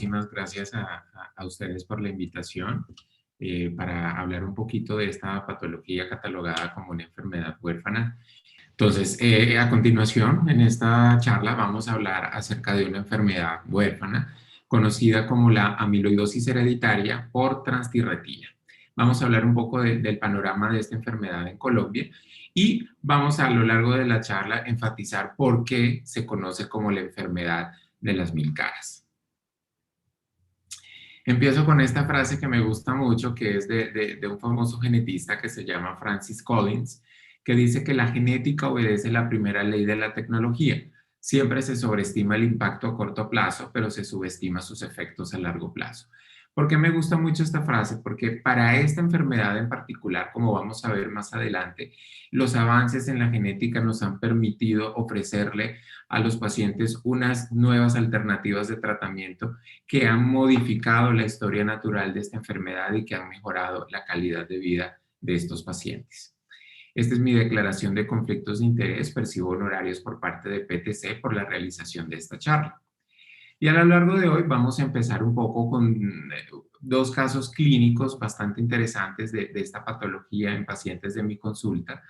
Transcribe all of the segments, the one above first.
muchísimas gracias a ustedes por la invitación para hablar un poquito de esta patología catalogada como una enfermedad huérfana. Entonces, a continuación, en esta charla vamos a hablar acerca de una enfermedad huérfana conocida como la amiloidosis hereditaria por transtirretina. Vamos a hablar un poco del panorama de esta enfermedad en Colombia y vamos a lo largo de la charla enfatizar por qué se conoce como la enfermedad de las mil caras. Empiezo con esta frase que me gusta mucho, que es de un famoso genetista que se llama Francis Collins, que dice que la genética obedece la primera ley de la tecnología. Siempre se sobreestima el impacto a corto plazo, pero se subestima sus efectos a largo plazo. ¿Por qué me gusta mucho esta frase? Porque para esta enfermedad en particular, como vamos a ver más adelante, los avances en la genética nos han permitido ofrecerle a los pacientes unas nuevas alternativas de tratamiento que han modificado la historia natural de esta enfermedad y que han mejorado la calidad de vida de estos pacientes. Esta es mi declaración de conflictos de interés. Percibo honorarios por parte de PTC por la realización de esta charla. Y a lo largo de hoy vamos a empezar un poco con dos casos clínicos bastante interesantes de esta patología en pacientes de mi consulta.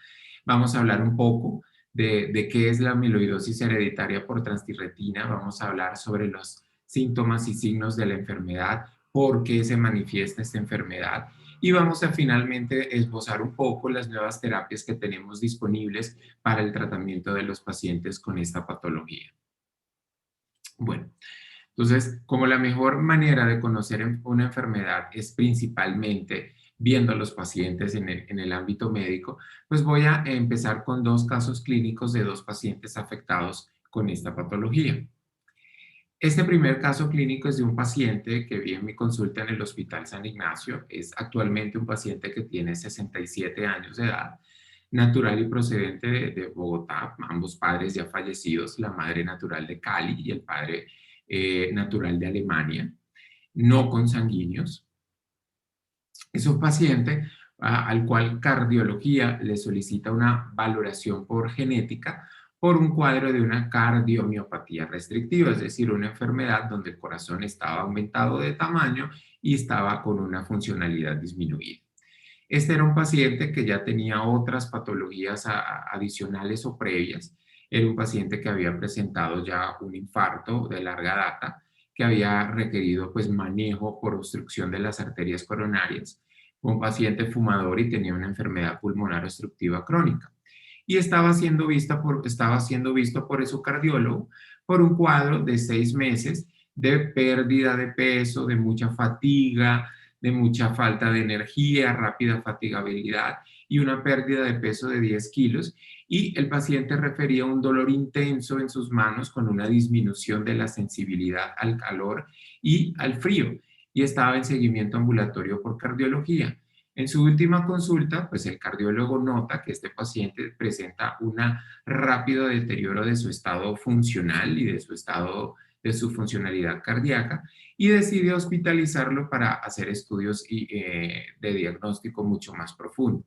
Vamos a hablar un poco de qué es la amiloidosis hereditaria por transtirretina. Vamos a hablar sobre los síntomas y signos de la enfermedad, por qué se manifiesta esta enfermedad y vamos a finalmente esbozar un poco las nuevas terapias que tenemos disponibles para el tratamiento de los pacientes con esta patología. Bueno, entonces, como la mejor manera de conocer una enfermedad es principalmente viendo a los pacientes en el ámbito médico, pues voy a empezar con dos casos clínicos de dos pacientes afectados con esta patología. Este primer caso clínico es de un paciente que vi en mi consulta en el Hospital San Ignacio. Es actualmente un paciente que tiene 67 años de edad, natural y procedente de Bogotá, ambos padres ya fallecidos, la madre natural de Cali y el padre natural de Alemania, no consanguíneos. Es un paciente al cual cardiología le solicita una valoración por genética por un cuadro de una cardiomiopatía restrictiva, es decir, una enfermedad donde el corazón estaba aumentado de tamaño y estaba con una funcionalidad disminuida. Este era un paciente que ya tenía otras patologías adicionales o previas. Era un paciente que había presentado ya un infarto de larga data, que había requerido pues manejo por obstrucción de las arterias coronarias. Un paciente fumador y tenía una enfermedad pulmonar obstructiva crónica. Y estaba siendo visto por su cardiólogo por un cuadro de 6 meses de pérdida de peso, de mucha fatiga, de mucha falta de energía, rápida fatigabilidad y una pérdida de peso de 10 kilos. Y el paciente refería un dolor intenso en sus manos con una disminución de la sensibilidad al calor y al frío. Y estaba en seguimiento ambulatorio por cardiología. En su última consulta, pues el cardiólogo nota que este paciente presenta un rápido deterioro de su estado funcional y de su funcionalidad cardíaca y decide hospitalizarlo para hacer estudios de diagnóstico mucho más profundo.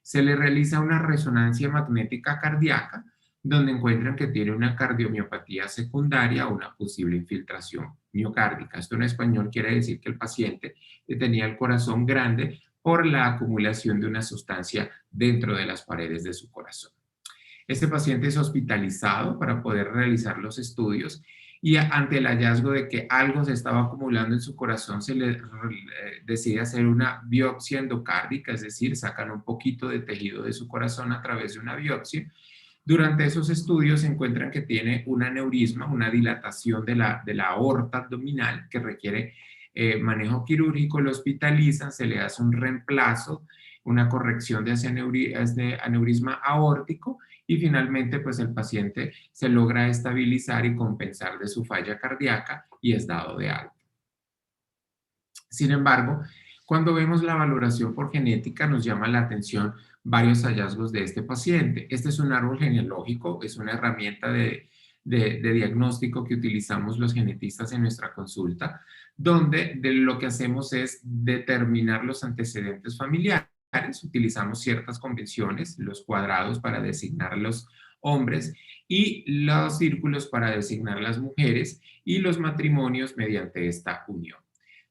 Se le realiza una resonancia magnética cardíaca donde encuentran que tiene una cardiomiopatía secundaria o una posible infiltración miocárdica. Esto en español quiere decir que el paciente tenía el corazón grande por la acumulación de una sustancia dentro de las paredes de su corazón. Este paciente es hospitalizado para poder realizar los estudios y ante el hallazgo de que algo se estaba acumulando en su corazón, se le decide hacer una biopsia endocárdica, es decir, sacan un poquito de tejido de su corazón a través de una biopsia. Durante esos estudios se encuentran que tiene un aneurisma, una dilatación de la aorta abdominal que requiere manejo quirúrgico, lo hospitalizan, se le hace un reemplazo, una corrección de ese aneurisma aórtico y finalmente pues el paciente se logra estabilizar y compensar de su falla cardíaca y es dado de alta. Sin embargo, cuando vemos la valoración por genética nos llama la atención varios hallazgos de este paciente. Este es un árbol genealógico, es una herramienta de diagnóstico que utilizamos los genetistas en nuestra consulta, donde lo que hacemos es determinar los antecedentes familiares. Utilizamos ciertas convenciones, los cuadrados para designar los hombres, y los círculos para designar las mujeres y los matrimonios mediante esta unión.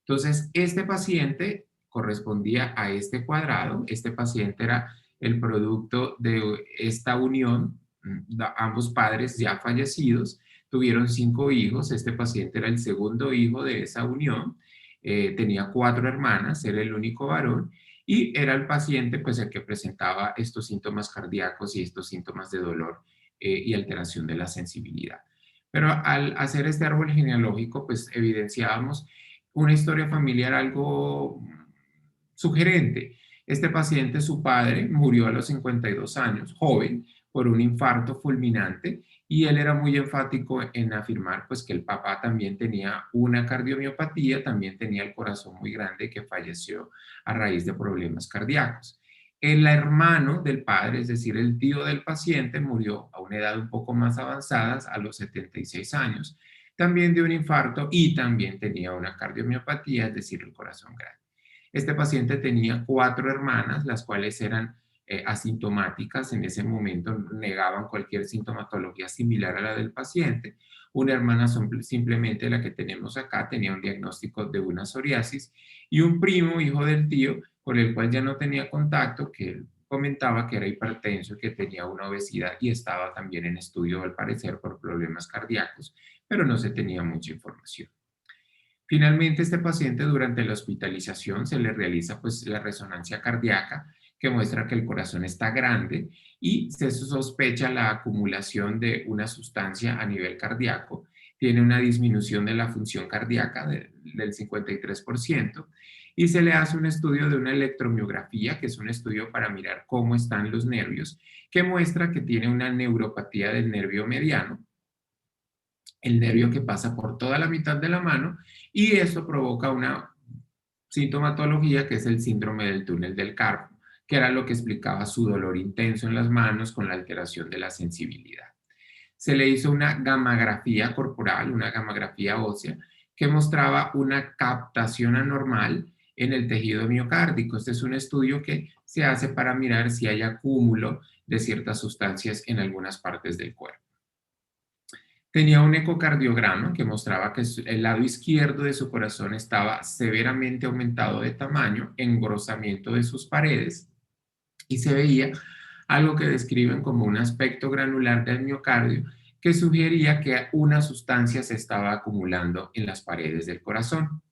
Entonces, este paciente correspondía a este cuadrado, este paciente era el producto de esta unión, ambos padres ya fallecidos, tuvieron 5 hijos, este paciente era el segundo hijo de esa unión, tenía 4 hermanas, era el único varón, y era el paciente pues el que presentaba estos síntomas cardíacos y estos síntomas de dolor y alteración de la sensibilidad. Pero al hacer este árbol genealógico, pues evidenciábamos una historia familiar algo sugerente. Este paciente, su padre, murió a los 52 años, joven, por un infarto fulminante, y él era muy enfático en afirmar pues que el papá también tenía una cardiomiopatía, también tenía el corazón muy grande, que falleció a raíz de problemas cardíacos. El hermano del padre, es decir, el tío del paciente, murió a una edad un poco más avanzada, a los 76 años, también de un infarto y también tenía una cardiomiopatía, es decir, el corazón grande. Este paciente tenía 4 hermanas, las cuales eran asintomáticas, en ese momento negaban cualquier sintomatología similar a la del paciente. Una hermana simplemente la que tenemos acá tenía un diagnóstico de una psoriasis y un primo, hijo del tío, con el cual ya no tenía contacto, que él comentaba que era hipertenso, que tenía una obesidad y estaba también en estudio al parecer por problemas cardíacos, pero no se tenía mucha información. Finalmente, este paciente durante la hospitalización se le realiza pues la resonancia cardíaca que muestra que el corazón está grande y se sospecha la acumulación de una sustancia a nivel cardíaco. Tiene una disminución de la función cardíaca del 53% y se le hace un estudio de una electromiografía, que es un estudio para mirar cómo están los nervios, que muestra que tiene una neuropatía del nervio mediano, el nervio que pasa por toda la mitad de la mano, y eso provoca una sintomatología que es el síndrome del túnel del carpo, que era lo que explicaba su dolor intenso en las manos con la alteración de la sensibilidad. Se le hizo una gamografía corporal, una gamografía ósea, que mostraba una captación anormal en el tejido miocárdico. Este es un estudio que se hace para mirar si hay acúmulo de ciertas sustancias en algunas partes del cuerpo. Tenía un ecocardiograma que mostraba que el lado izquierdo de su corazón estaba severamente aumentado de tamaño, engrosamiento de sus paredes, y se veía algo que describen como un aspecto granular del miocardio que sugería que una sustancia se estaba acumulando en las paredes del corazón.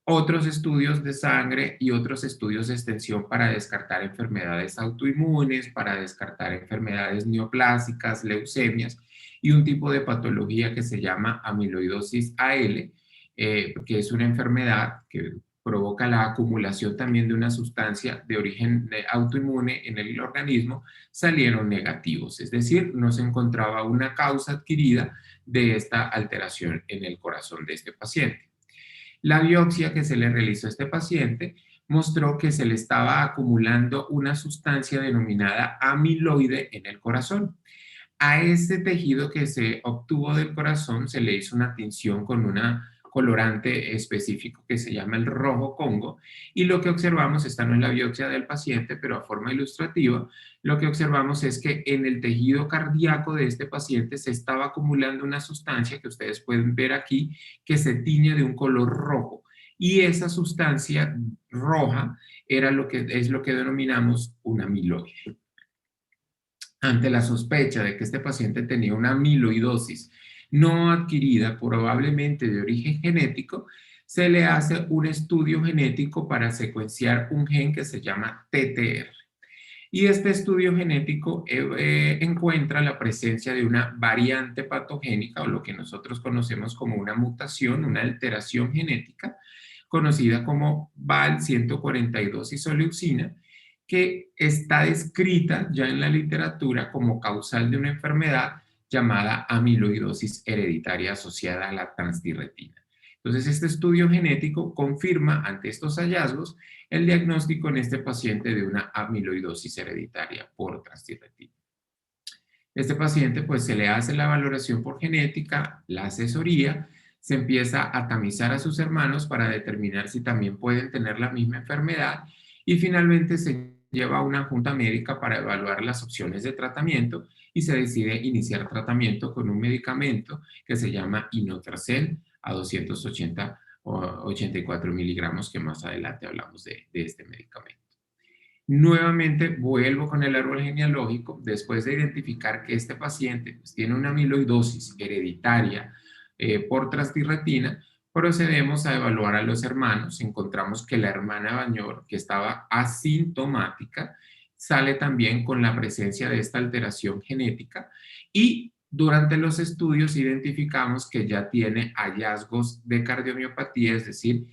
Otros estudios de sangre y otros estudios de extensión para descartar enfermedades autoinmunes, para descartar enfermedades neoplásicas, leucemias y un tipo de patología que se llama amiloidosis AL, que es una enfermedad que provoca la acumulación también de una sustancia de origen autoinmune en el organismo, salieron negativos. Es decir, no se encontraba una causa adquirida de esta alteración en el corazón de este paciente. La biopsia que se le realizó a este paciente mostró que se le estaba acumulando una sustancia denominada amiloide en el corazón. A este tejido que se obtuvo del corazón se le hizo una tinción con una colorante específico que se llama el rojo Congo, y lo que observamos, esta no es la biopsia del paciente, pero a forma ilustrativa, lo que observamos es que en el tejido cardíaco de este paciente se estaba acumulando una sustancia que ustedes pueden ver aquí, que se tiñe de un color rojo, y esa sustancia roja era lo que denominamos un amiloide. Ante la sospecha de que este paciente tenía una amiloidosis no adquirida, probablemente de origen genético, se le hace un estudio genético para secuenciar un gen que se llama TTR. Y este estudio genético encuentra la presencia de una variante patogénica, o lo que nosotros conocemos como una mutación, una alteración genética, conocida como VAL142 isoleucina, que está descrita ya en la literatura como causal de una enfermedad llamada amiloidosis hereditaria asociada a la transtirretina. Entonces, este estudio genético confirma ante estos hallazgos el diagnóstico en este paciente de una amiloidosis hereditaria por transtirretina. Este paciente pues se le hace la valoración por genética, la asesoría, se empieza a tamizar a sus hermanos para determinar si también pueden tener la misma enfermedad y finalmente se lleva a una junta médica para evaluar las opciones de tratamiento y se decide iniciar tratamiento con un medicamento que se llama Inotersen a 280 o 84 miligramos, que más adelante hablamos de este medicamento. Nuevamente vuelvo con el árbol genealógico después de identificar que este paciente pues, tiene una amiloidosis hereditaria por transtirretina. Procedemos a evaluar a los hermanos. Encontramos que la hermana mayor, que estaba asintomática, sale también con la presencia de esta alteración genética y durante los estudios identificamos que ya tiene hallazgos de cardiomiopatía, es decir,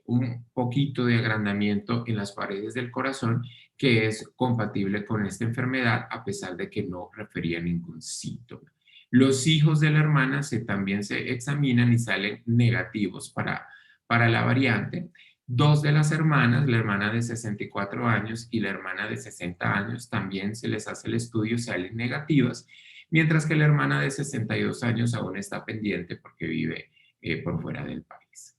un poquito de agrandamiento en las paredes del corazón que es compatible con esta enfermedad a pesar de que no refería ningún síntoma. Los hijos de la hermana también se examinan y salen negativos para la variante. Dos de las hermanas, la hermana de 64 años y la hermana de 60 años, también se les hace el estudio, salen negativas, mientras que la hermana de 62 años aún está pendiente porque vive por fuera del país.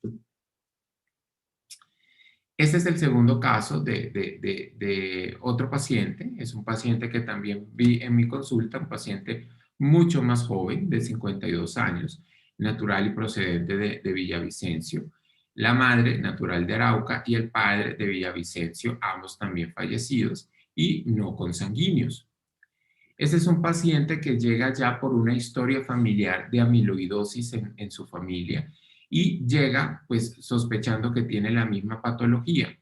Este es el segundo caso de otro paciente. Es un paciente que también vi en mi consulta, un paciente mucho más joven, de 52 años, natural y procedente de Villavicencio. La madre, natural de Arauca, y el padre de Villavicencio, ambos también fallecidos y no consanguíneos. Este es un paciente que llega ya por una historia familiar de amiloidosis en su familia y llega pues sospechando que tiene la misma patología.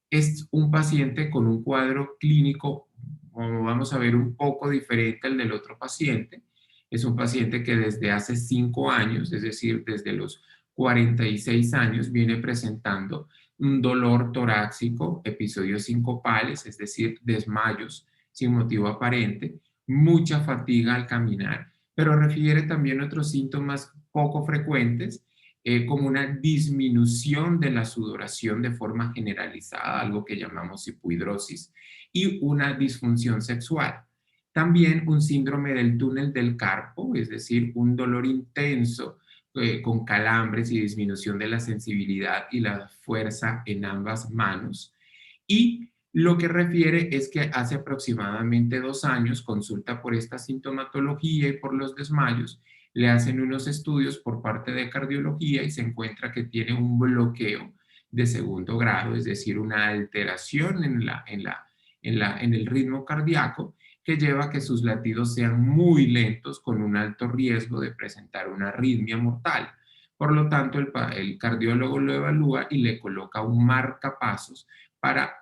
Es un paciente con un cuadro clínico, como vamos a ver, un poco diferente al del otro paciente. Es un paciente que desde hace 5 años, es decir, desde los 46 años, viene presentando un dolor torácico, episodios sincopales, es decir, desmayos sin motivo aparente, mucha fatiga al caminar, pero refiere también otros síntomas poco frecuentes, como una disminución de la sudoración de forma generalizada, algo que llamamos hipohidrosis, y una disfunción sexual. También un síndrome del túnel del carpo, es decir, un dolor intenso con calambres y disminución de la sensibilidad y la fuerza en ambas manos. Y lo que refiere es que hace aproximadamente 2 años consulta por esta sintomatología y por los desmayos, le hacen unos estudios por parte de cardiología y se encuentra que tiene un bloqueo de segundo grado, es decir, una alteración en el ritmo cardíaco que lleva a que sus latidos sean muy lentos con un alto riesgo de presentar una arritmia mortal. Por lo tanto, el cardiólogo lo evalúa y le coloca un marcapasos para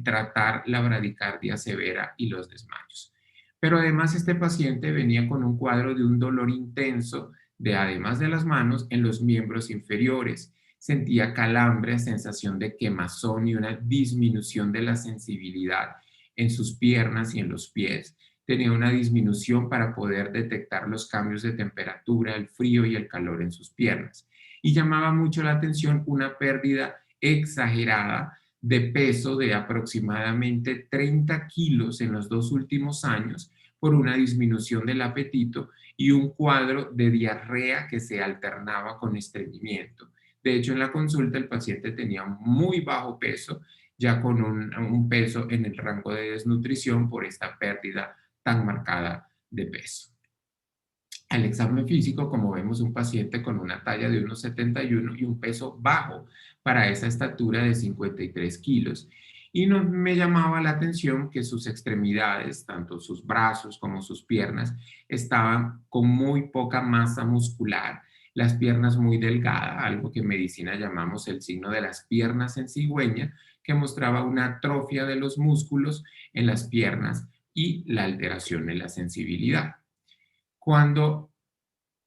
tratar la bradicardia severa y los desmayos. Pero además este paciente venía con un cuadro de un dolor intenso, además de las manos, en los miembros inferiores. Sentía calambre, sensación de quemazón y una disminución de la sensibilidad en sus piernas y en los pies. Tenía una disminución para poder detectar los cambios de temperatura, el frío y el calor en sus piernas. Y llamaba mucho la atención una pérdida exagerada de peso de aproximadamente 30 kilos en los 2 últimos años por una disminución del apetito y un cuadro de diarrea que se alternaba con estreñimiento. De hecho, en la consulta el paciente tenía muy bajo peso, ya con un peso en el rango de desnutrición por esta pérdida tan marcada de peso. Al examen físico, como vemos, un paciente con una talla de 1,71 y un peso bajo para esa estatura de 53 kilos. Y no, me llamaba la atención que sus extremidades, tanto sus brazos como sus piernas, estaban con muy poca masa muscular, las piernas muy delgadas, algo que en medicina llamamos el signo de las piernas en cigüeña, que mostraba una atrofia de los músculos en las piernas y la alteración en la sensibilidad. Cuando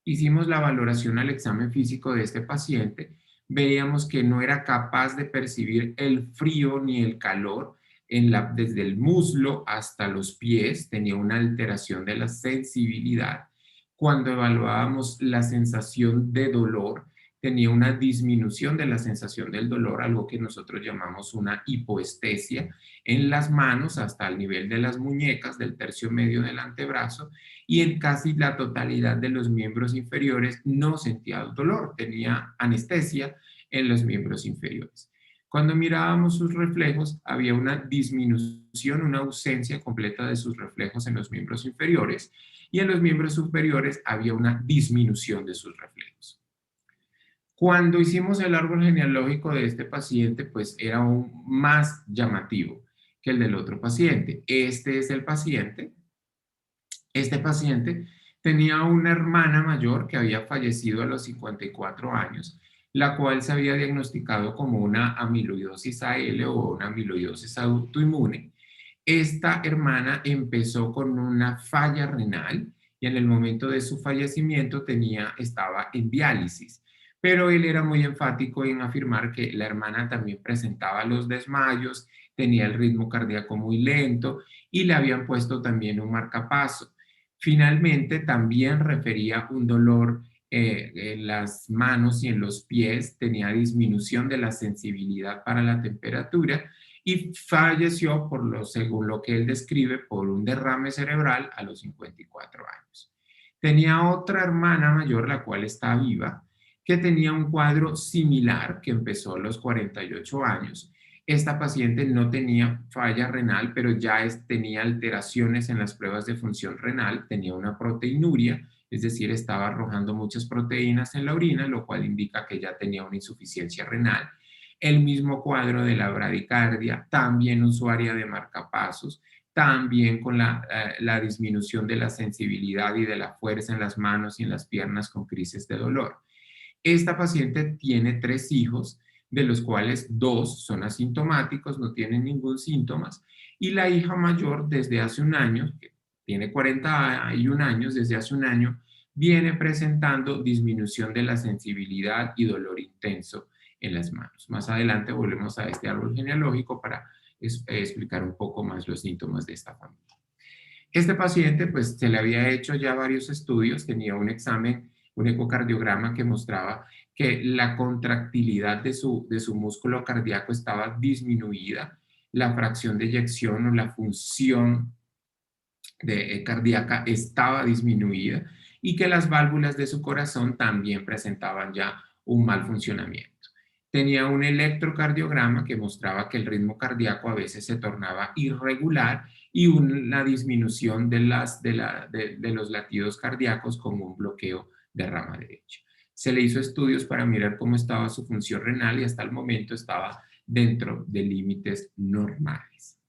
hicimos la valoración al examen físico de este paciente, veíamos que no era capaz de percibir el frío ni el calor desde el muslo hasta los pies, tenía una alteración de la sensibilidad. Cuando evaluábamos la sensación de dolor, tenía una disminución de la sensación del dolor, algo que nosotros llamamos una hipoestesia, en las manos hasta el nivel de las muñecas, del tercio medio del antebrazo, y en casi la totalidad de los miembros inferiores no sentía dolor, tenía anestesia en los miembros inferiores. Cuando mirábamos sus reflejos, había una disminución, una ausencia completa de sus reflejos en los miembros inferiores, y en los miembros superiores había una disminución de sus reflejos. Cuando hicimos el árbol genealógico de este paciente, pues era aún más llamativo que el del otro paciente. Este es el paciente. Este paciente tenía una hermana mayor que había fallecido a los 54 años, la cual se había diagnosticado como una amiloidosis AL o una amiloidosis autoinmune. Esta hermana empezó con una falla renal y en el momento de su fallecimiento estaba en diálisis. Pero él era muy enfático en afirmar que la hermana también presentaba los desmayos, tenía el ritmo cardíaco muy lento y le habían puesto también un marcapaso. Finalmente, también refería un dolor en las manos y en los pies, tenía disminución de la sensibilidad para la temperatura y falleció, según lo que él describe, por un derrame cerebral a los 54 años. Tenía otra hermana mayor, la cual está viva, que tenía un cuadro similar, que empezó a los 48 años. Esta paciente no tenía falla renal, pero ya tenía alteraciones en las pruebas de función renal, tenía una proteinuria, es decir, estaba arrojando muchas proteínas en la orina, lo cual indica que ya tenía una insuficiencia renal. El mismo cuadro de la bradicardia, también usuaria de marcapasos, también con la disminución de la sensibilidad y de la fuerza en las manos y en las piernas con crisis de dolor. Esta paciente tiene 3 hijos, de los cuales 2 son asintomáticos, no tienen ningún síntoma, y la hija mayor desde hace un año, que tiene 41 años, desde hace un año, viene presentando disminución de la sensibilidad y dolor intenso en las manos. Más adelante volvemos a este árbol genealógico para explicar un poco más los síntomas de esta familia. Este paciente, pues, se le había hecho ya varios estudios, tenía un examen, un ecocardiograma que mostraba que la contractilidad de su músculo cardíaco estaba disminuida, la fracción de eyección o la función cardíaca estaba disminuida y que las válvulas de su corazón también presentaban ya un mal funcionamiento. Tenía un electrocardiograma que mostraba que el ritmo cardíaco a veces se tornaba irregular y una disminución de los latidos cardíacos con un bloqueo de rama derecha. Se le hizo estudios para mirar cómo estaba su función renal y hasta el momento estaba dentro de límites normales.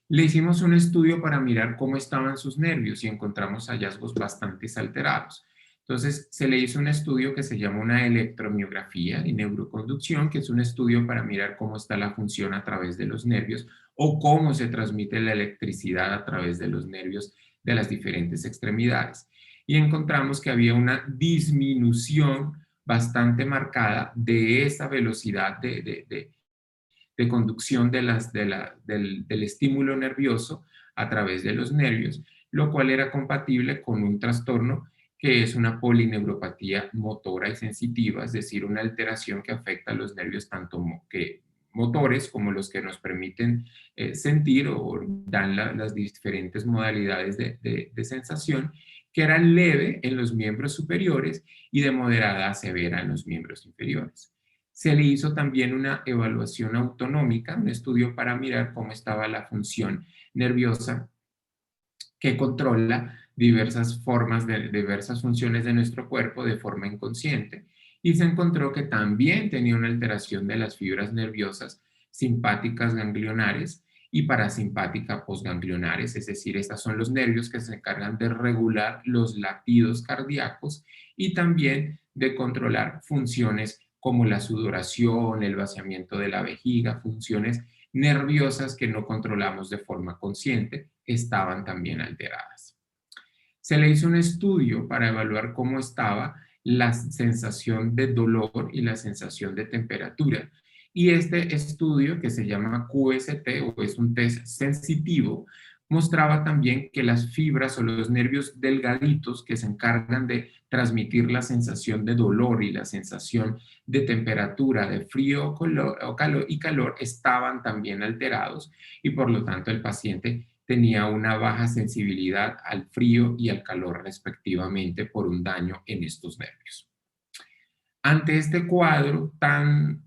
Le hicimos un estudio para mirar cómo estaban sus nervios y encontramos hallazgos bastante alterados. Entonces, se le hizo un estudio que se llama una electromiografía y neuroconducción, que es un estudio para mirar cómo está la función a través de los nervios o cómo se transmite la electricidad a través de los nervios de las diferentes extremidades. Y encontramos que había una disminución bastante marcada de esa velocidad de conducción del estímulo nervioso a través de los nervios, lo cual era compatible con un trastorno que es una polineuropatía motora y sensitiva, es decir, una alteración que afecta a los nervios tanto motores como los que nos permiten sentir o dan las diferentes modalidades de sensación, que era leve en los miembros superiores y de moderada a severa en los miembros inferiores. Se le hizo también una evaluación autonómica, un estudio para mirar cómo estaba la función nerviosa que controla diversas diversas funciones de nuestro cuerpo de forma inconsciente, y se encontró que también tenía una alteración de las fibras nerviosas simpáticas ganglionares y parasimpática posganglionares, es decir, estos son los nervios que se encargan de regular los latidos cardíacos y también de controlar funciones como la sudoración, el vaciamiento de la vejiga, funciones nerviosas que no controlamos de forma consciente, estaban también alteradas. Se le hizo un estudio para evaluar cómo estaba la sensación de dolor y la sensación de temperatura. Y este estudio, que se llama QST o es un test sensitivo, mostraba también que las fibras o los nervios delgaditos que se encargan de transmitir la sensación de dolor y la sensación de temperatura, de frío y calor, estaban también alterados y por lo tanto el paciente tenía una baja sensibilidad al frío y al calor respectivamente por un daño en estos nervios. Ante este cuadro tan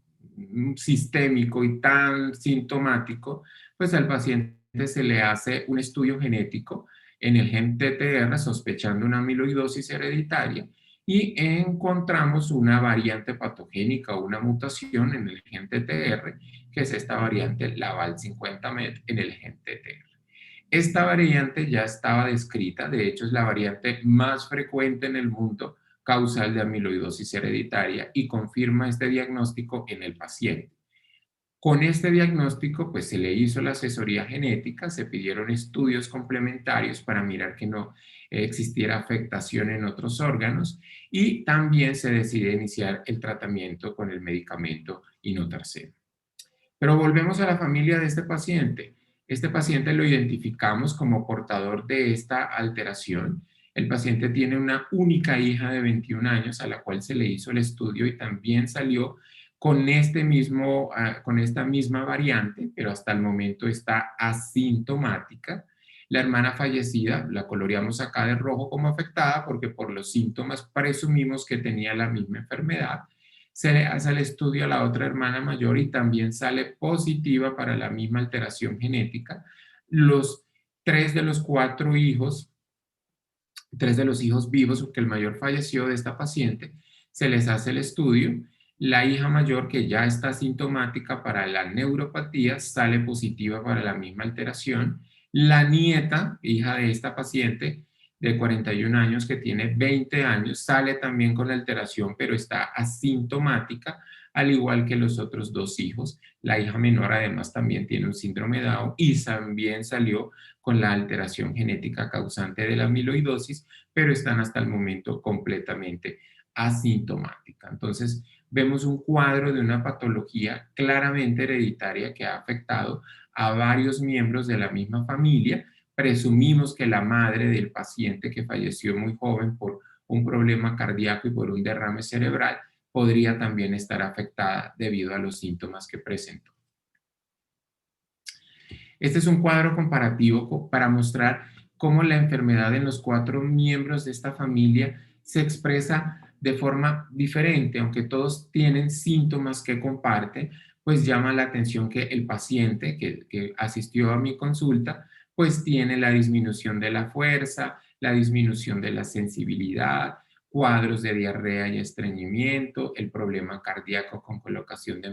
sistémico y tan sintomático, pues al paciente se le hace un estudio genético en el gen TTR sospechando una amiloidosis hereditaria y encontramos una variante patogénica o una mutación en el gen TTR, que es esta variante, la Val50Met, en el gen TTR. Esta variante ya estaba descrita, de hecho es la variante más frecuente en el mundo causal de amiloidosis hereditaria y confirma este diagnóstico en el paciente. Con este diagnóstico, pues se le hizo la asesoría genética, se pidieron estudios complementarios para mirar que no existiera afectación en otros órganos y también se decide iniciar el tratamiento con el medicamento inotersen. Pero volvemos a la familia de este paciente. Este paciente lo identificamos como portador de esta alteración. El paciente tiene una única hija de 21 años a la cual se le hizo el estudio y también salió con, con esta misma variante, pero hasta el momento está asintomática. La hermana fallecida la coloreamos acá de rojo como afectada porque por los síntomas presumimos que tenía la misma enfermedad. Se le hace el estudio a la otra hermana mayor y también sale positiva para la misma alteración genética. Los tres de los cuatro hijos, tres de los hijos vivos, porque el mayor falleció de esta paciente, se les hace el estudio. La hija mayor, que ya está sintomática para la neuropatía, sale positiva para la misma alteración. La nieta, hija de esta paciente, de 41 años, que tiene 20 años, sale también con la alteración, pero está asintomática, al igual que los otros dos hijos. La hija menor además también tiene un síndrome de Down y también salió con la alteración genética causante de la amiloidosis, pero están hasta el momento completamente asintomáticas. Entonces, vemos un cuadro de una patología claramente hereditaria que ha afectado a varios miembros de la misma familia. Presumimos que la madre del paciente que falleció muy joven por un problema cardíaco y por un derrame cerebral podría también estar afectada debido a los síntomas que presentó. Este es un cuadro comparativo para mostrar cómo la enfermedad en los cuatro miembros de esta familia se expresa de forma diferente, aunque todos tienen síntomas que comparten, pues llama la atención que el paciente que asistió a mi consulta, pues tiene la disminución de la fuerza, la disminución de la sensibilidad, cuadros de diarrea y estreñimiento, el problema cardíaco con colocación de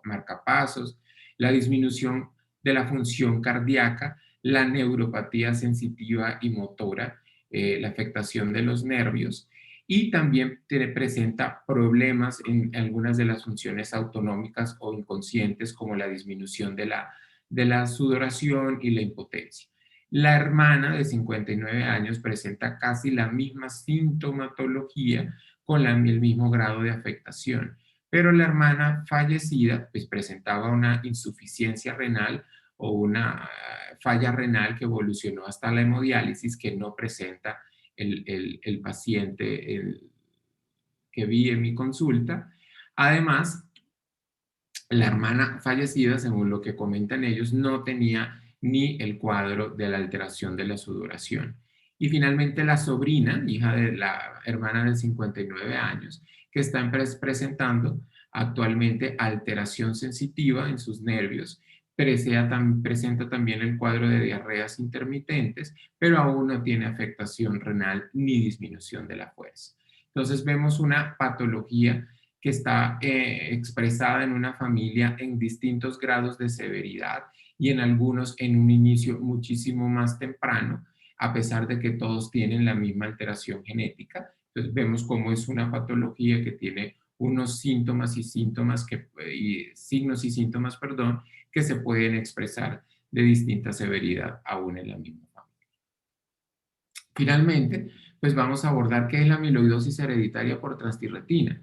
marcapasos, la disminución de la función cardíaca, la neuropatía sensitiva y motora, la afectación de los nervios y también presenta problemas en algunas de las funciones autonómicas o inconscientes como la disminución de la sudoración y la impotencia. La hermana de 59 años presenta casi la misma sintomatología con el mismo grado de afectación, pero la hermana fallecida pues presentaba una insuficiencia renal o una falla renal que evolucionó hasta la hemodiálisis que no presenta el paciente que vi en mi consulta. Además, la hermana fallecida, según lo que comentan ellos, no tenía ni el cuadro de la alteración de la sudoración. Y finalmente la sobrina, hija de la hermana de 59 años, que está presentando actualmente alteración sensitiva en sus nervios, presenta también el cuadro de diarreas intermitentes, pero aún no tiene afectación renal ni disminución de la fuerza. Entonces vemos una patología que está expresada en una familia en distintos grados de severidad y en algunos en un inicio muchísimo más temprano, a pesar de que todos tienen la misma alteración genética. Entonces vemos cómo es una patología que tiene unos síntomas y signos y síntomas, perdón, que se pueden expresar de distinta severidad aún en la misma familia. Finalmente, pues vamos a abordar qué es la amiloidosis hereditaria por transtirretina.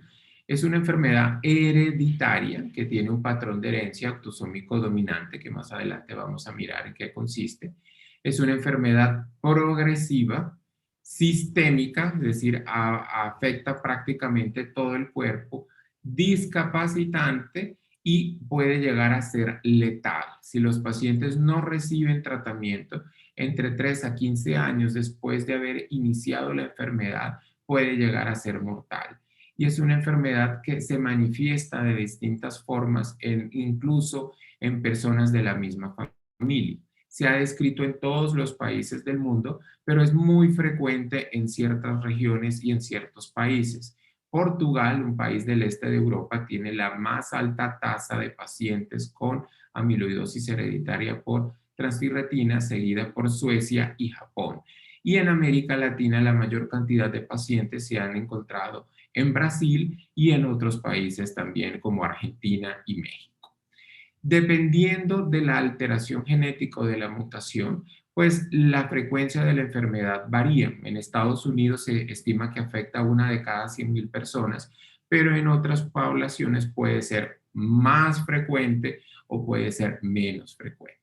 Es una enfermedad hereditaria que tiene un patrón de herencia autosómico dominante, que más adelante vamos a mirar en qué consiste. Es una enfermedad progresiva, sistémica, es decir, afecta prácticamente todo el cuerpo, discapacitante y puede llegar a ser letal. Si los pacientes no reciben tratamiento, entre 3 a 15 años después de haber iniciado la enfermedad, puede llegar a ser mortal. y es una enfermedad que se manifiesta de distintas formas, incluso en personas de la misma familia. Se ha descrito en todos los países del mundo, pero es muy frecuente en ciertas regiones y en ciertos países. Portugal, un país del este de Europa, tiene la más alta tasa de pacientes con amiloidosis hereditaria por transtirretina, seguida por Suecia y Japón. Y en América Latina la mayor cantidad de pacientes se han encontrado en Brasil y en otros países también como Argentina y México. Dependiendo de la alteración genética o de la mutación, pues la frecuencia de la enfermedad varía. En Estados Unidos se estima que afecta a una de cada 100.000 personas, pero en otras poblaciones puede ser más frecuente o puede ser menos frecuente.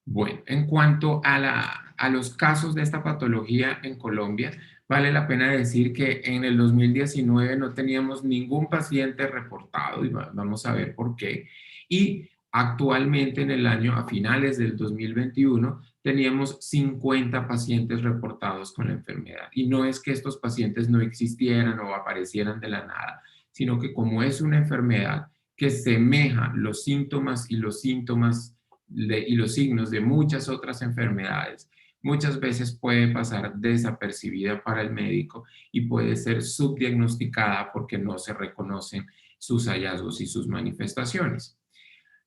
Bueno, en cuanto a los casos de esta patología en Colombia, vale la pena decir que en el 2019 no teníamos ningún paciente reportado y vamos a ver por qué. Y actualmente en el año, a finales del 2021, teníamos 50 pacientes reportados con la enfermedad. Y no es que estos pacientes no existieran o aparecieran de la nada, sino que como es una enfermedad que semeja los síntomas y los signos de muchas otras enfermedades, muchas veces puede pasar desapercibida para el médico y puede ser subdiagnosticada porque no se reconocen sus hallazgos y sus manifestaciones.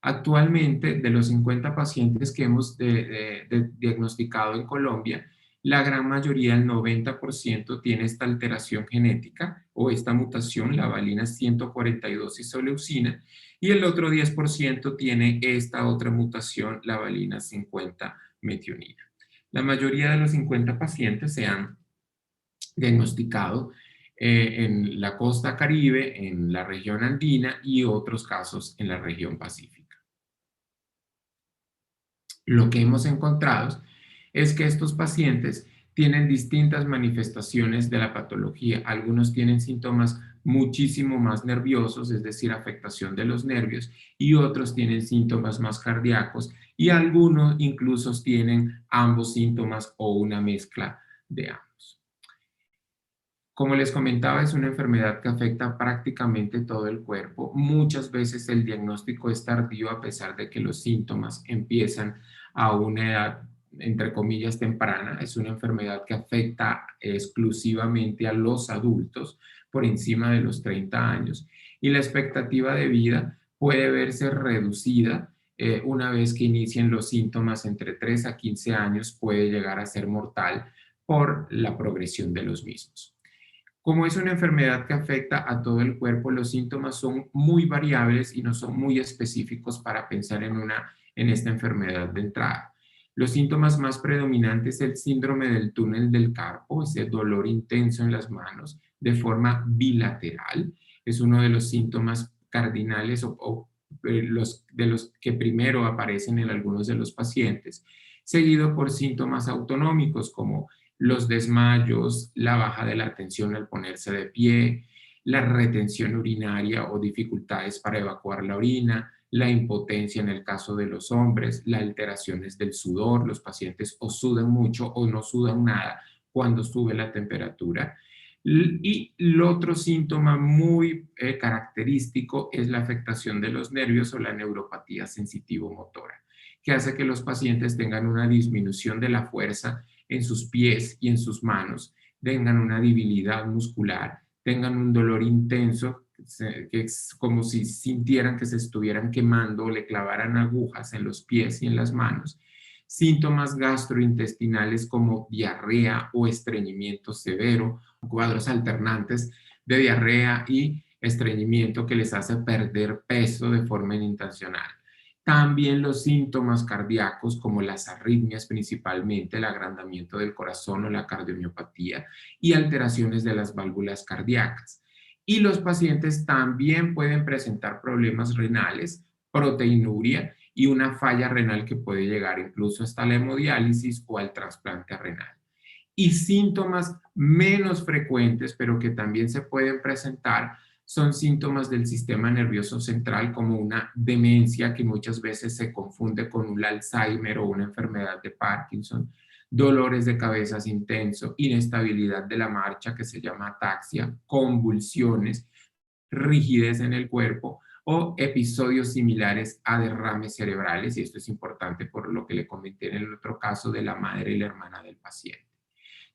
Actualmente, de los 50 pacientes que hemos diagnosticado en Colombia, la gran mayoría, el 90%, tiene esta alteración genética o esta mutación, la valina 142 isoleucina, y el otro 10% tiene esta otra mutación, la valina 50 metionina. La mayoría de los 50 pacientes se han diagnosticado en la costa Caribe, en la región andina y otros casos en la región pacífica. Lo que hemos encontrado es que estos pacientes tienen distintas manifestaciones de la patología. Algunos tienen síntomas muchísimo más nerviosos, es decir, afectación de los nervios, y otros tienen síntomas más cardíacos, y algunos incluso tienen ambos síntomas o una mezcla de ambos. Como les comentaba, es una enfermedad que afecta prácticamente todo el cuerpo. Muchas veces el diagnóstico es tardío a pesar de que los síntomas empiezan a una edad, entre comillas, temprana. Es una enfermedad que afecta exclusivamente a los adultos por encima de los 30 años. Y la expectativa de vida puede verse reducida una vez que inicien los síntomas. Entre 3 a 15 años puede llegar a ser mortal por la progresión de los mismos. Como es una enfermedad que afecta a todo el cuerpo, los síntomas son muy variables y no son muy específicos para pensar en esta enfermedad de entrada. Los síntomas más predominantes es el síndrome del túnel del carpo, ese dolor intenso en las manos de forma bilateral. Es uno de los síntomas cardinales de los que primero aparecen en algunos de los pacientes, seguido por síntomas autonómicos como los desmayos, la baja de la atención al ponerse de pie, la retención urinaria o dificultades para evacuar la orina, la impotencia en el caso de los hombres, las alteraciones del sudor, los pacientes o sudan mucho o no sudan nada cuando sube la temperatura. Y el otro síntoma muy característico es la afectación de los nervios o la neuropatía sensitivo-motora, que hace que los pacientes tengan una disminución de la fuerza en sus pies y en sus manos, tengan una debilidad muscular, tengan un dolor intenso, que es como si sintieran que se estuvieran quemando o le clavaran agujas en los pies y en las manos, síntomas gastrointestinales como diarrea o estreñimiento severo, cuadros alternantes de diarrea y estreñimiento que les hace perder peso de forma inintencional. También los síntomas cardíacos como las arritmias, principalmente el agrandamiento del corazón o la cardiomiopatía y alteraciones de las válvulas cardíacas. Y los pacientes también pueden presentar problemas renales, proteinuria y una falla renal que puede llegar incluso hasta la hemodiálisis o al trasplante renal. Y síntomas menos frecuentes, pero que también se pueden presentar, son síntomas del sistema nervioso central como una demencia que muchas veces se confunde con un Alzheimer o una enfermedad de Parkinson, dolores de cabeza intensos, inestabilidad de la marcha que se llama ataxia, convulsiones, rigidez en el cuerpo o episodios similares a derrames cerebrales, y esto es importante por lo que le comenté en el otro caso de la madre y la hermana del paciente.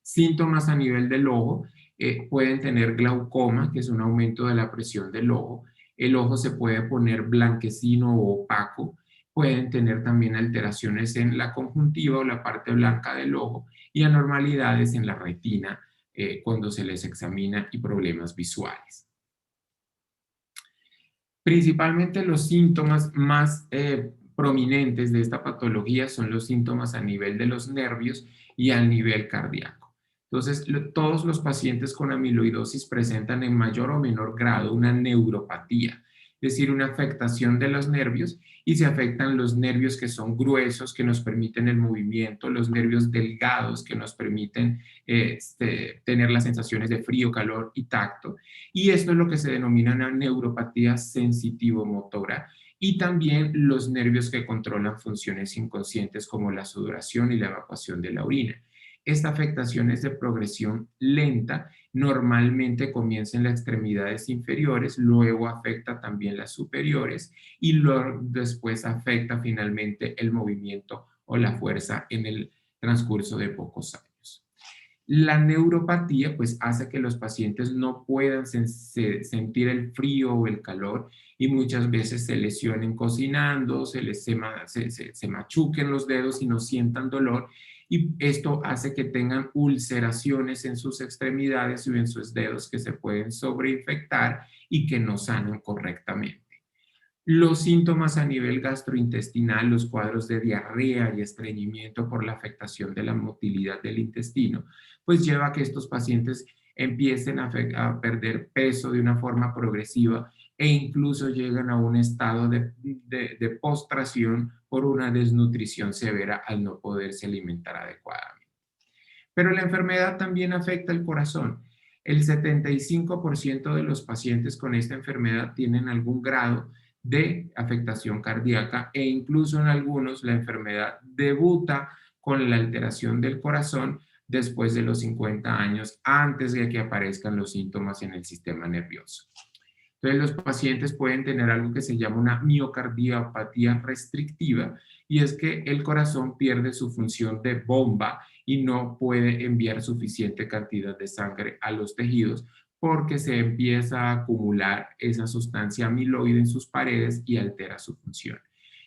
Síntomas a nivel del ojo, pueden tener glaucoma, que es un aumento de la presión del ojo. El ojo se puede poner blanquecino o opaco. Pueden tener también alteraciones en la conjuntiva o la parte blanca del ojo y anormalidades en la retina cuando se les examina y problemas visuales. Principalmente los síntomas más prominentes de esta patología son los síntomas a nivel de los nervios y a nivel cardíaco. Entonces, todos los pacientes con amiloidosis presentan en mayor o menor grado una neuropatía, es decir, una afectación de los nervios, y se afectan los nervios que son gruesos, que nos permiten el movimiento, los nervios delgados que nos permiten tener las sensaciones de frío, calor y tacto. Y esto es lo que se denomina una neuropatía sensitivo-motora, y también los nervios que controlan funciones inconscientes como la sudoración y la evacuación de la orina. Esta afectación es de progresión lenta, normalmente comienza en las extremidades inferiores, luego afecta también las superiores y luego después afecta finalmente el movimiento o la fuerza en el transcurso de pocos años. La neuropatía pues hace que los pacientes no puedan sentir el frío o el calor, y muchas veces se lesionen cocinando, se machuquen los dedos y no sientan dolor, y esto hace que tengan ulceraciones en sus extremidades y en sus dedos que se pueden sobreinfectar y que no sanan correctamente. Los síntomas a nivel gastrointestinal, los cuadros de diarrea y estreñimiento por la afectación de la motilidad del intestino, pues lleva a que estos pacientes empiecen a perder peso de una forma progresiva e incluso llegan a un estado de postración por una desnutrición severa al no poderse alimentar adecuadamente. Pero la enfermedad también afecta el corazón. El 75% de los pacientes con esta enfermedad tienen algún grado de afectación cardíaca, e incluso en algunos la enfermedad debuta con la alteración del corazón después de los 50 años, antes de que aparezcan los síntomas en el sistema nervioso. Entonces, los pacientes pueden tener algo que se llama una miocardiopatía restrictiva, y es que el corazón pierde su función de bomba y no puede enviar suficiente cantidad de sangre a los tejidos porque se empieza a acumular esa sustancia amiloide en sus paredes y altera su función.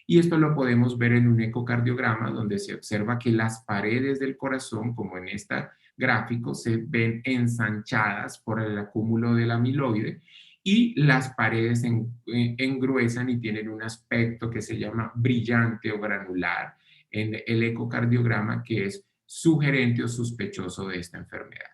Y esto lo podemos ver en un ecocardiograma donde se observa que las paredes del corazón, como en este gráfico, se ven ensanchadas por el acúmulo del amiloide, y las paredes engruesan y tienen un aspecto que se llama brillante o granular en el ecocardiograma, que es sugerente o sospechoso de esta enfermedad.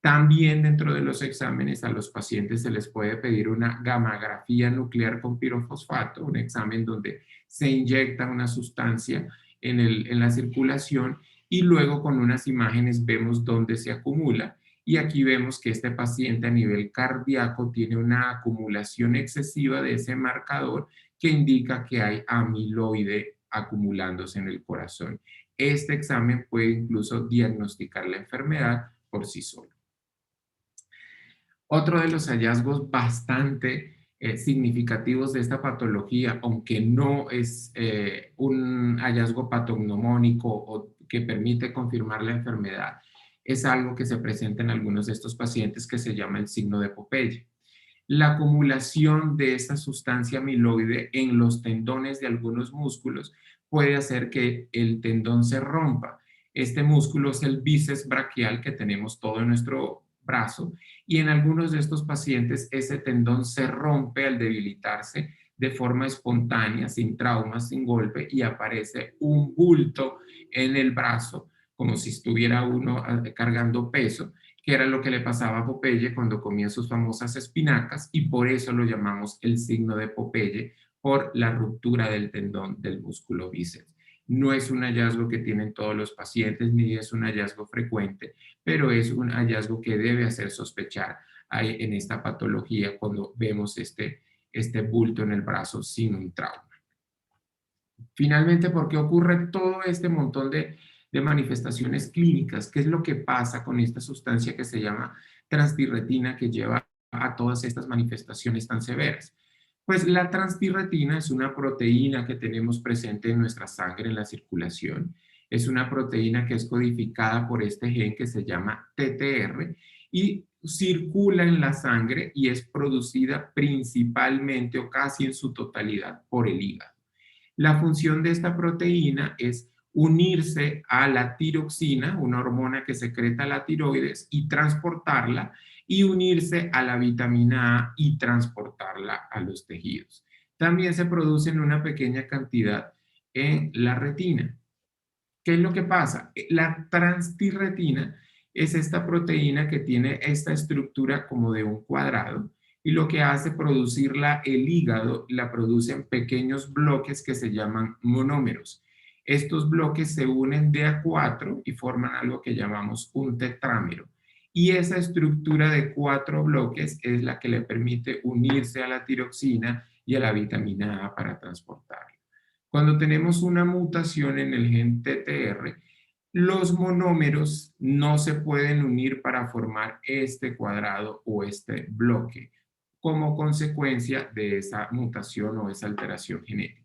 También dentro de los exámenes a los pacientes se les puede pedir una gammagrafía nuclear con pirofosfato, un examen donde se inyecta una sustancia en la circulación, y luego con unas imágenes vemos dónde se acumula. Y aquí vemos que este paciente a nivel cardíaco tiene una acumulación excesiva de ese marcador que indica que hay amiloide acumulándose en el corazón. Este examen puede incluso diagnosticar la enfermedad por sí solo. Otro de los hallazgos bastante significativos de esta patología, aunque no es un hallazgo patognomónico o que permite confirmar la enfermedad, es algo que se presenta en algunos de estos pacientes que se llama el signo de Popeye. La acumulación de esta sustancia amiloide en los tendones de algunos músculos puede hacer que el tendón se rompa. Este músculo es el bíceps braquial que tenemos todo en nuestro brazo, y en algunos de estos pacientes ese tendón se rompe al debilitarse de forma espontánea, sin trauma, sin golpe, y aparece un bulto en el brazo, como si estuviera uno cargando peso, que era lo que le pasaba a Popeye cuando comía sus famosas espinacas, y por eso lo llamamos el signo de Popeye, por la ruptura del tendón del músculo bíceps. No es un hallazgo que tienen todos los pacientes, ni es un hallazgo frecuente, pero es un hallazgo que debe hacer sospechar en esta patología cuando vemos este bulto en el brazo sin un trauma. Finalmente, ¿por qué ocurre todo este montón de de manifestaciones clínicas. ¿Qué es lo que pasa con esta sustancia que se llama transtirretina que lleva a todas estas manifestaciones tan severas? Pues la transtirretina es una proteína que tenemos presente en nuestra sangre, en la circulación. Es una proteína que es codificada por este gen que se llama TTR y circula en la sangre y es producida principalmente o casi en su totalidad por el hígado. La función de esta proteína es unirse a la tiroxina, una hormona que secreta la tiroides, y transportarla, y unirse a la vitamina A y transportarla a los tejidos. También se produce en una pequeña cantidad en la retina. ¿Qué es lo que pasa? La transtirretina es esta proteína que tiene esta estructura como de un cuadrado y lo que hace producirla el hígado, la produce en pequeños bloques que se llaman monómeros. Estos bloques se unen de a cuatro y forman algo que llamamos un tetrámero. Y esa estructura de cuatro bloques es la que le permite unirse a la tiroxina y a la vitamina A para transportarla. Cuando tenemos una mutación en el gen TTR, los monómeros no se pueden unir para formar este cuadrado o este bloque como consecuencia de esa mutación o esa alteración genética.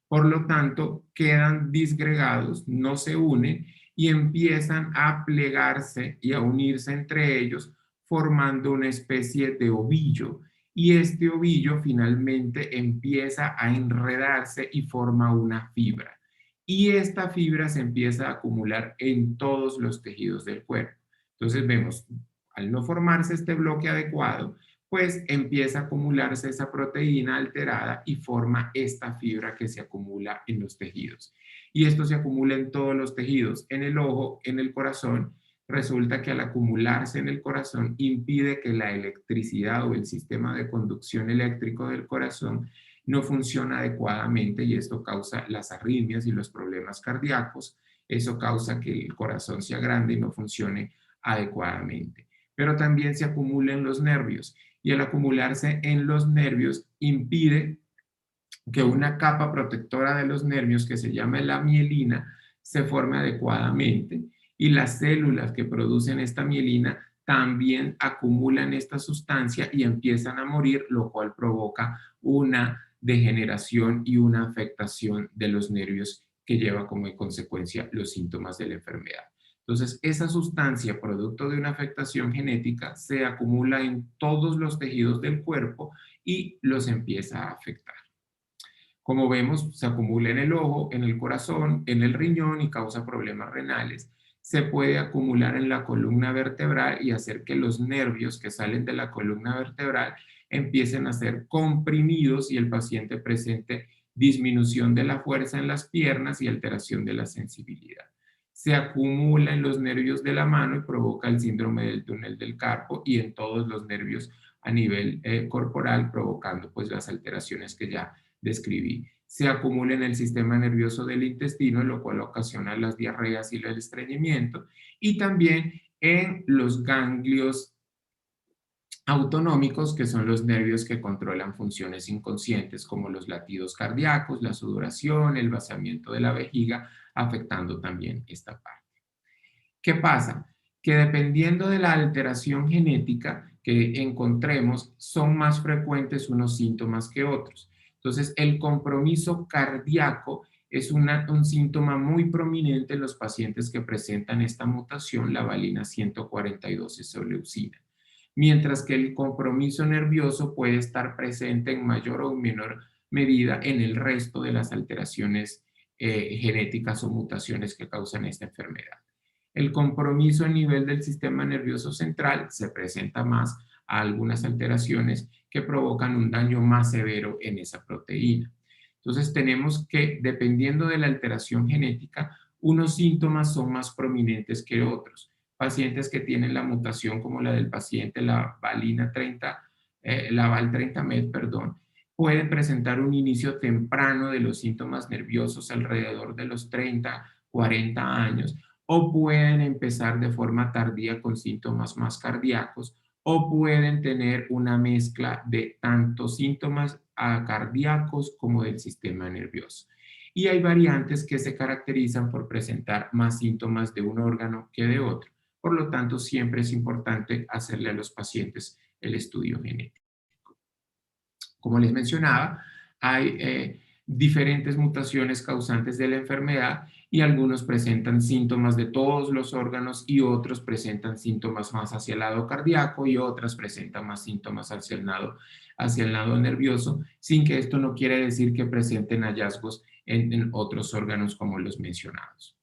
Por lo tanto, quedan disgregados, no se unen y empiezan a plegarse y a unirse entre ellos, formando una especie de ovillo. Y este ovillo finalmente empieza a enredarse y forma una fibra. Y esta fibra se empieza a acumular en todos los tejidos del cuerpo. Entonces vemos, al no formarse este bloque adecuado, pues empieza a acumularse esa proteína alterada y forma esta fibra que se acumula en los tejidos. Y esto se acumula en todos los tejidos, en el ojo, en el corazón. Resulta que al acumularse en el corazón impide que la electricidad o el sistema de conducción eléctrico del corazón no funciona adecuadamente y esto causa las arritmias y los problemas cardíacos. Eso causa que el corazón sea grande y no funcione adecuadamente. Pero también se acumula en los nervios y al acumularse en los nervios impide que una capa protectora de los nervios que se llama la mielina se forme adecuadamente y las células que producen esta mielina también acumulan esta sustancia y empiezan a morir, lo cual provoca una degeneración y una afectación de los nervios que lleva como consecuencia los síntomas de la enfermedad. Entonces, esa sustancia, producto de una afectación genética, se acumula en todos los tejidos del cuerpo y los empieza a afectar. Como vemos, se acumula en el ojo, en el corazón, en el riñón y causa problemas renales. Se puede acumular en la columna vertebral y hacer que los nervios que salen de la columna vertebral empiecen a ser comprimidos y el paciente presente disminución de la fuerza en las piernas y alteración de la sensibilidad. Se acumula en los nervios de la mano y provoca el síndrome del túnel del carpo y en todos los nervios a nivel corporal, provocando pues las alteraciones que ya describí. Se acumula en el sistema nervioso del intestino, lo cual ocasiona las diarreas y el estreñimiento, y también en los ganglios autonómicos, que son los nervios que controlan funciones inconscientes como los latidos cardíacos, la sudoración, el vaciamiento de la vejiga, afectando también esta parte. ¿Qué pasa? Que dependiendo de la alteración genética que encontremos, son más frecuentes unos síntomas que otros. Entonces, el compromiso cardíaco es un síntoma muy prominente en los pacientes que presentan esta mutación, la valina 142S-leucina. Mientras que el compromiso nervioso puede estar presente en mayor o menor medida en el resto de las alteraciones genéticas o mutaciones que causan esta enfermedad. El compromiso a nivel del sistema nervioso central se presenta más a algunas alteraciones que provocan un daño más severo en esa proteína. Entonces tenemos que, dependiendo de la alteración genética, unos síntomas son más prominentes que otros. Pacientes que tienen la mutación como la del paciente, la valina 30, la VAL30MET, perdón, pueden presentar un inicio temprano de los síntomas nerviosos alrededor de los 30, 40 años, o pueden empezar de forma tardía con síntomas más cardíacos, o pueden tener una mezcla de tanto síntomas cardíacos como del sistema nervioso. y hay variantes que se caracterizan por presentar más síntomas de un órgano que de otro. Por lo tanto, siempre es importante hacerle a los pacientes el estudio genético. Como les mencionaba, hay diferentes mutaciones causantes de la enfermedad y algunos presentan síntomas de todos los órganos y otros presentan síntomas más hacia el lado cardíaco y otras presentan más síntomas hacia el lado nervioso, sin que esto no quiere decir que presenten hallazgos en otros órganos como los mencionados.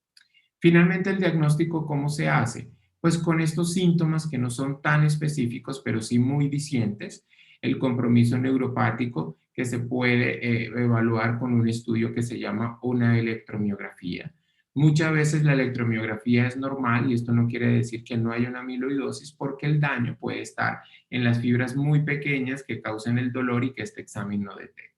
Finalmente, el diagnóstico, ¿cómo se hace? Pues con estos síntomas que no son tan específicos, pero sí muy dicientes, el compromiso neuropático que se puede evaluar con un estudio que se llama una electromiografía. Muchas veces la electromiografía es normal y esto no quiere decir que no haya una amiloidosis porque el daño puede estar en las fibras muy pequeñas que causan el dolor y que este examen no detecta.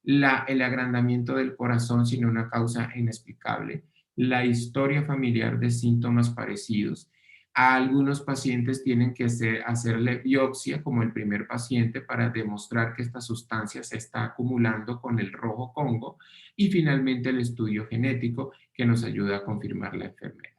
El agrandamiento del corazón sin una causa inexplicable, la historia familiar de síntomas parecidos. A algunos pacientes tienen que hacerle biopsia, como el primer paciente, para demostrar que esta sustancia se está acumulando con el rojo Congo. Y finalmente el estudio genético que nos ayuda a confirmar la enfermedad.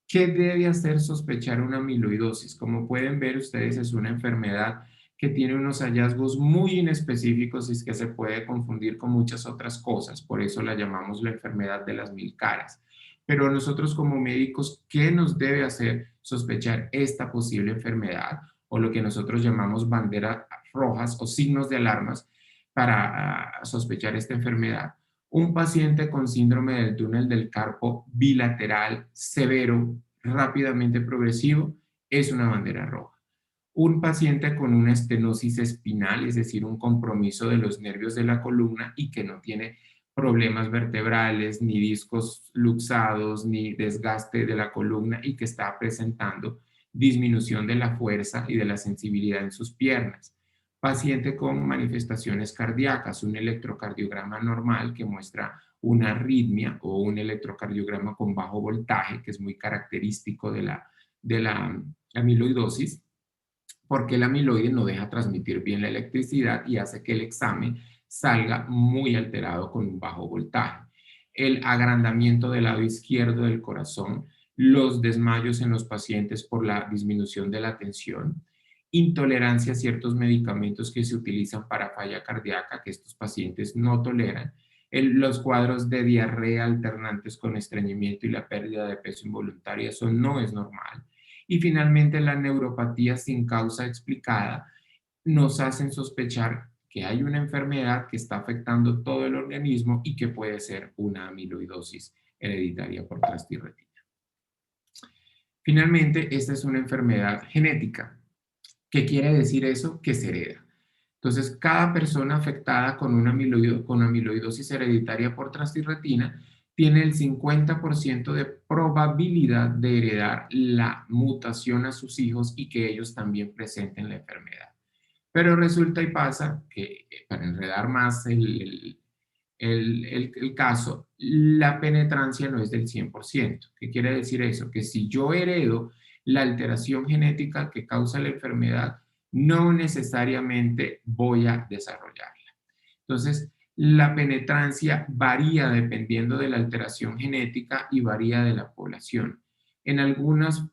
¿Qué debe hacer sospechar una amiloidosis? Como pueden ver ustedes, es una enfermedad que tiene unos hallazgos muy inespecíficos y es que se puede confundir con muchas otras cosas. Por eso la llamamos la enfermedad de las mil caras. Pero nosotros como médicos, ¿qué nos debe hacer sospechar esta posible enfermedad? O lo que nosotros llamamos banderas rojas o signos de alarmas para sospechar esta enfermedad. Un paciente con síndrome del túnel del carpo bilateral severo, rápidamente progresivo, es una bandera roja. Un paciente con una estenosis espinal, es decir, un compromiso de los nervios de la columna y que no tiene problemas vertebrales, ni discos luxados, ni desgaste de la columna y que está presentando disminución de la fuerza y de la sensibilidad en sus piernas. Paciente con manifestaciones cardíacas, un electrocardiograma normal que muestra una arritmia o un electrocardiograma con bajo voltaje, que es muy característico de la amiloidosis, porque el amiloide no deja transmitir bien la electricidad y hace que el examen salga muy alterado con un bajo voltaje. El agrandamiento del lado izquierdo del corazón, los desmayos en los pacientes por la disminución de la tensión, intolerancia a ciertos medicamentos que se utilizan para falla cardíaca que estos pacientes no toleran, los cuadros de diarrea alternantes con estreñimiento y la pérdida de peso involuntaria, eso no es normal. Y finalmente la neuropatía sin causa explicada nos hacen sospechar que hay una enfermedad que está afectando todo el organismo y que puede ser una amiloidosis hereditaria por trastirretina. Finalmente, esta es una enfermedad genética. ¿Qué quiere decir eso? Que se hereda. Entonces, cada persona afectada con amiloidosis hereditaria por trastirretina tiene el 50% de probabilidad de heredar la mutación a sus hijos y que ellos también presenten la enfermedad. Pero resulta y pasa que, para enredar más el caso, la penetrancia no es del 100%. ¿Qué quiere decir eso? Que si yo heredo la alteración genética que causa la enfermedad, no necesariamente voy a desarrollarla. Entonces, la penetrancia varía dependiendo de la alteración genética y varía de la población. En algunos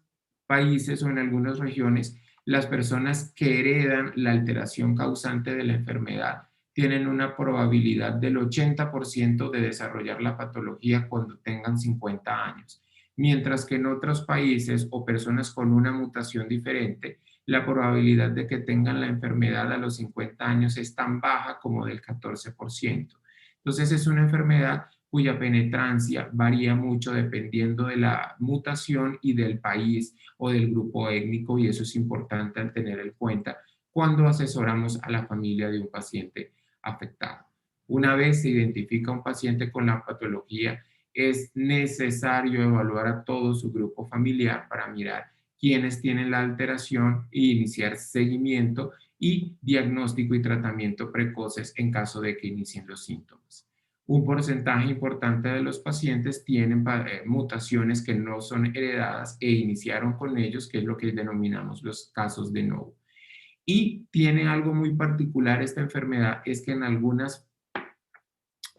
países o en algunas regiones, las personas que heredan la alteración causante de la enfermedad tienen una probabilidad del 80% de desarrollar la patología cuando tengan 50 años, mientras que en otros países o personas con una mutación diferente, la probabilidad de que tengan la enfermedad a los 50 años es tan baja como del 14%. Entonces es una enfermedad cuya penetrancia varía mucho dependiendo de la mutación y del país o del grupo étnico, y eso es importante al tener en cuenta cuando asesoramos a la familia de un paciente afectado. Una vez se identifica un paciente con la patología, es necesario evaluar a todo su grupo familiar para mirar quiénes tienen la alteración e iniciar seguimiento y diagnóstico y tratamiento precoces en caso de que inicien los síntomas. Un porcentaje importante de los pacientes tienen mutaciones que no son heredadas e iniciaron con ellos, que es lo que denominamos los casos de novo. Y tiene algo muy particular esta enfermedad, es que en algunas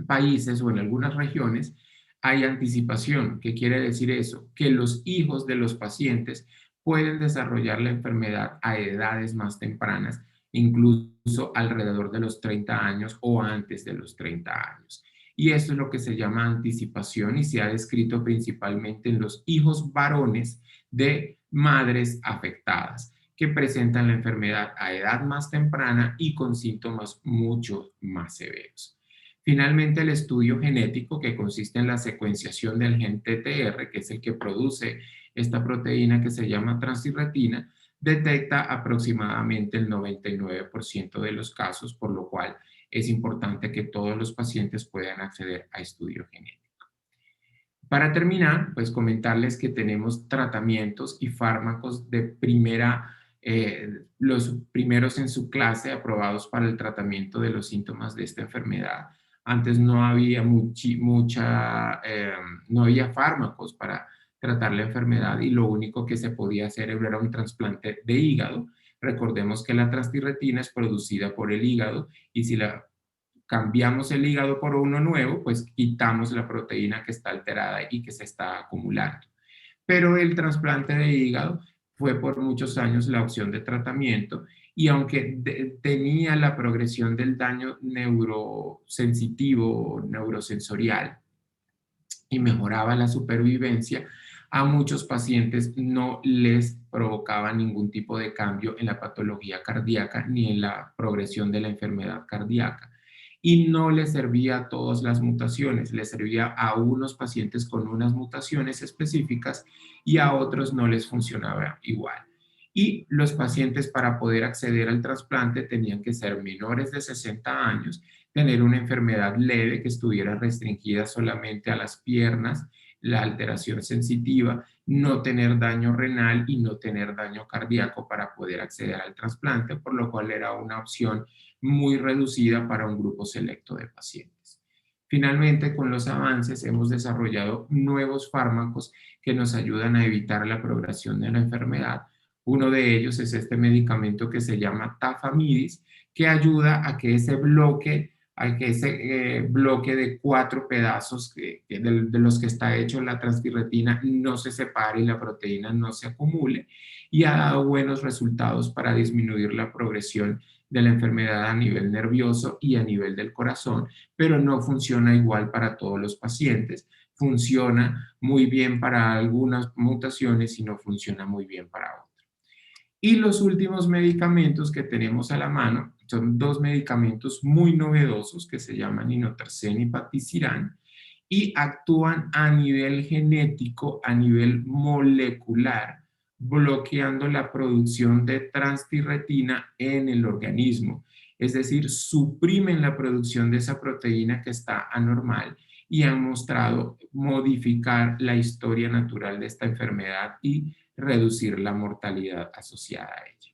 países o en algunas regiones hay anticipación. ¿Qué quiere decir eso? Que los hijos de los pacientes pueden desarrollar la enfermedad a edades más tempranas, incluso alrededor de los 30 años o antes de los 30 años. Y esto es lo que se llama anticipación y se ha descrito principalmente en los hijos varones de madres afectadas que presentan la enfermedad a edad más temprana y con síntomas mucho más severos. Finalmente, el estudio genético, que consiste en la secuenciación del gen TTR, que es el que produce esta proteína que se llama transtirretina, detecta aproximadamente el 99% de los casos, por lo cual es importante que todos los pacientes puedan acceder a estudio genético. Para terminar, pues comentarles que tenemos tratamientos y fármacos de los primeros en su clase aprobados para el tratamiento de los síntomas de esta enfermedad. Antes no había no había fármacos para tratar la enfermedad y lo único que se podía hacer era un trasplante de hígado. Recordemos que la transtirretina es producida por el hígado y si la cambiamos el hígado por uno nuevo, pues quitamos la proteína que está alterada y que se está acumulando. Pero el trasplante de hígado fue por muchos años la opción de tratamiento y aunque tenía la progresión del daño neurosensitivo o neurosensorial y mejoraba la supervivencia, a muchos pacientes no les provocaba ningún tipo de cambio en la patología cardíaca ni en la progresión de la enfermedad cardíaca y no le servía a todas las mutaciones, le servía a unos pacientes con unas mutaciones específicas y a otros no les funcionaba igual. Y los pacientes para poder acceder al trasplante tenían que ser menores de 60 años, tener una enfermedad leve que estuviera restringida solamente a las piernas, la alteración sensitiva, no tener daño renal y no tener daño cardíaco para poder acceder al trasplante, por lo cual era una opción muy reducida para un grupo selecto de pacientes. Finalmente, con los avances hemos desarrollado nuevos fármacos que nos ayudan a evitar la progresión de la enfermedad. Uno de ellos es este medicamento que se llama tafamidis, que ayuda a que ese bloque de 4 pedazos de los que está hecho la transtirretina no se separe y la proteína no se acumule y ha dado buenos resultados para disminuir la progresión de la enfermedad a nivel nervioso y a nivel del corazón, pero no funciona igual para todos los pacientes. Funciona muy bien para algunas mutaciones y no funciona muy bien para otras. Y los últimos medicamentos que tenemos a la mano son 2 medicamentos muy novedosos que se llaman inotersen y patisiran y actúan a nivel genético, a nivel molecular, bloqueando la producción de transtirretina en el organismo. Es decir, suprimen la producción de esa proteína que está anormal y han mostrado modificar la historia natural de esta enfermedad y reducir la mortalidad asociada a ella.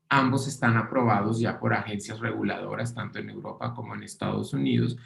Ambos están aprobados ya por agencias reguladoras, tanto en Europa como en Estados Unidos,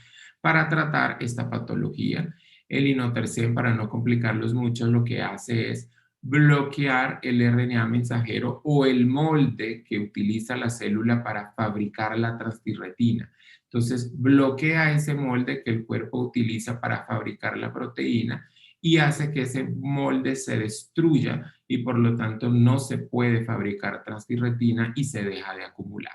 para tratar esta patología. El inotersen, para no complicarlos mucho, lo que hace es bloquear el RNA mensajero o el molde que utiliza la célula para fabricar la transtirretina. Entonces, bloquea ese molde que el cuerpo utiliza para fabricar la proteína y hace que ese molde se destruya y por lo tanto no se puede fabricar transtirretina y se deja de acumular.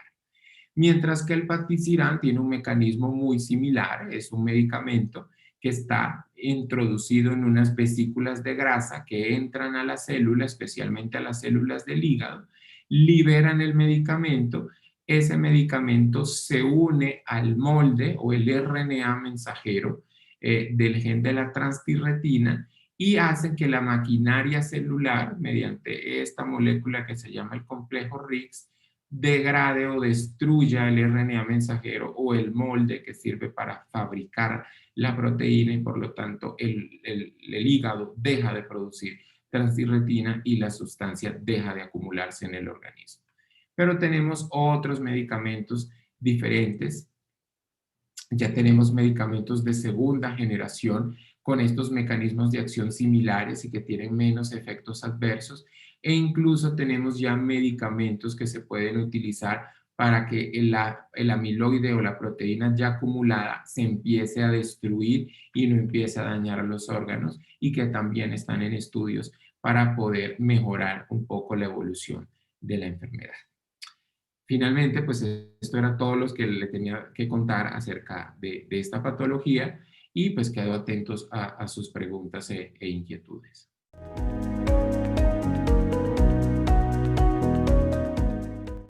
Mientras que el patisiran tiene un mecanismo muy similar, es un medicamento que está introducido en unas vesículas de grasa que entran a la célula, especialmente a las células del hígado, liberan el medicamento, ese medicamento se une al molde o el RNA mensajero del gen de la transtirretina y hacen que la maquinaria celular, mediante esta molécula que se llama el complejo RIX, degrade o destruya el RNA mensajero o el molde que sirve para fabricar la proteína y por lo tanto el hígado deja de producir transtirretina y la sustancia deja de acumularse en el organismo. Pero tenemos otros medicamentos diferentes. Ya tenemos medicamentos de segunda generación con estos mecanismos de acción similares y que tienen menos efectos adversos e incluso tenemos ya medicamentos que se pueden utilizar para que el amiloide o la proteína ya acumulada se empiece a destruir y no empiece a dañar a los órganos, y que también están en estudios para poder mejorar un poco la evolución de la enfermedad. Finalmente, pues esto era todo lo que le tenía que contar acerca de esta patología, y pues quedo atentos a sus preguntas e inquietudes.